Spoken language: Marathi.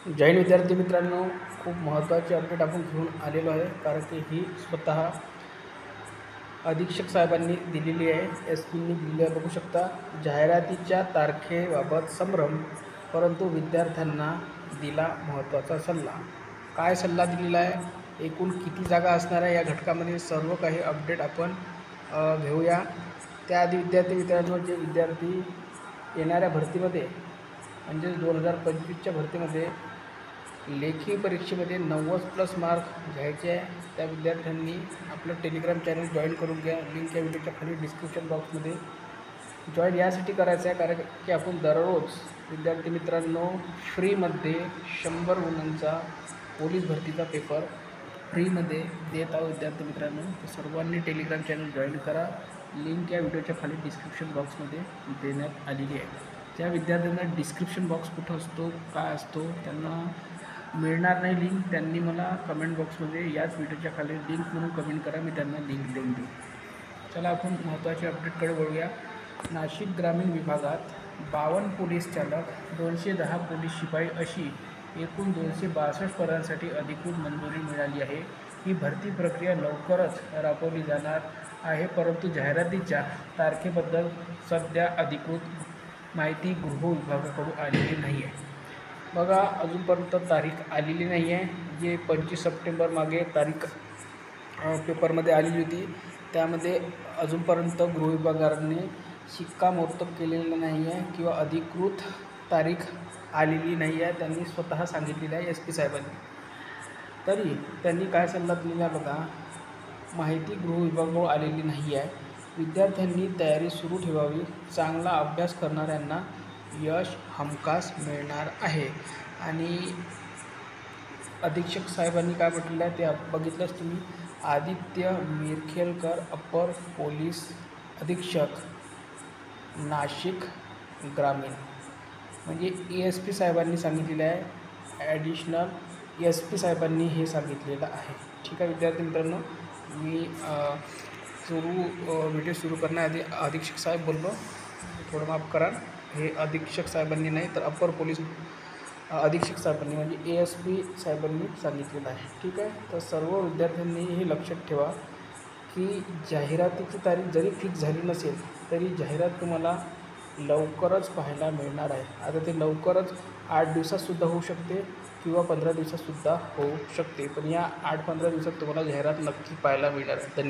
जय हिंद विद्यार्थी मित्रांनो, खूप महत्त्वाची अपडेट आपण घेऊन आलेलो आहे. कारण की ही स्वतः अधीक्षक साहेबांनी दिलेली आहे, एस पींनी दिलेली आहे. बघू शकता, जाहिरातीच्या तारखेबाबत संभ्रम, परंतु विद्यार्थ्यांना दिला महत्त्वाचा सल्ला. काय सल्ला दिलेला आहे, एकूण किती जागा असणार आहे, या घटकामध्ये सर्व काही अपडेट आपण घेऊया. त्याआधी विद्यार्थी मित्रांनो, जे विद्यार्थी येणाऱ्या भरतीमध्ये म्हणजेच 2025च्या भरतीमध्ये लेखी परीक्षेमध्ये 90+ मार्क घ्यायचे आहे, त्या विद्यार्थ्यांनी आपलं टेलिग्राम चॅनल जॉईन करून घ्या. लिंक या व्हिडिओच्या खाली डिस्क्रिप्शन बॉक्समध्ये जॉईन यासाठी करायचं आहे, कारण की आपण दररोज विद्यार्थी मित्रांनो फ्रीमध्ये 100 गुणांचा पोलीस भरतीचा पेपर फ्रीमध्ये देत आहोत. विद्यार्थी मित्रांनो, तर सर्वांनी टेलिग्राम चॅनल जॉईन करा. लिंक या व्हिडिओच्या खाली डिस्क्रिप्शन बॉक्समध्ये देण्यात आलेली आहे. त्या विद्यार्थ्यांना डिस्क्रिप्शन बॉक्स कुठं असतो, काय असतो, त्यांना मिळणार नाही लिंक. त्यांनी मला कमेंट बॉक्समध्ये याच व्हिडिओच्या खाली लिंक म्हणून कमेंट करा, मी त्यांना लिंक देऊन देऊ. चला आपण महत्त्वाच्या अपडेटकडे वळूया. नाशिक ग्रामीण विभागात 52 पोलीस चालक, 210 पोलीस शिपाई अशी एकूण 262 पदांसाठी अधिकृत मंजुरी मिळाली आहे. ही भरती प्रक्रिया लवकरच राबवली जाणार आहे, परंतु जाहिरातीच्या तारखेबद्दल सध्या अधिकृत माहिती गृह विभागाकडून आलेली नाही आहे. बघा, अजूनपर्यंत तारीख आलेली नाही आहे. जे 25 सप्टेंबर मागे तारीख पेपरमध्ये आलेली होती, त्यामध्ये अजूनपर्यंत गृह विभागाने शिक्कामोर्तब केलेलं नाही आहे किंवा अधिकृत तारीख आलेली नाही आहे. त्यांनी स्वतः सांगितलेलं आहे, SP साहेबांनी. तरी त्यांनी काय सल्ला दिलेला बघा, माहिती गृह विभागाकडून आलेली नाही आहे. विद्यार्थ्यांनी तयारी सुरू ठेवावी. चांगला अभ्यास करणाऱ्यांना यश हमखास मिळणार आहे. आणि अधीक्षक साहेबांनी काय म्हटलेलं आहे ते बघितलंच तुम्ही. आदित्य मिरखेलकर, अप्पर पोलीस अधीक्षक, नाशिक ग्रामीण, म्हणजे ASP साहेबांनी सांगितलेलं आहे. ॲडिशनल SP साहेबांनी हे सांगितलेलं आहे. ठीक आहे विद्यार्थी मित्रांनो, मी व्हिडिओ सुरू करण्याआधी अधीक्षक साहेब बोललो, थोडं माफ करा. हे अधीक्षक साहेबांनी नाही तर अप्पर पोलीस अधीक्षक साहेबांनी म्हणजे ASP साहेबांनी सांगितलेलं आहे. ठीक आहे, तर सर्व विद्यार्थ्यांनी हे लक्षात ठेवा की जाहिरातीची तारीख जरी फिक्स झाली नसेल तरी जाहिरात तुम्हाला लवकरच पाहायला मिळणार आहे. आता ते लवकरच 8 दिवसातसुद्धा होऊ शकते किंवा 15 दिवसातसुद्धा होऊ शकते, पण या 8-15 दिवसात तुम्हाला जाहिरात नक्की पाहायला मिळणार आहे. धन्यवाद.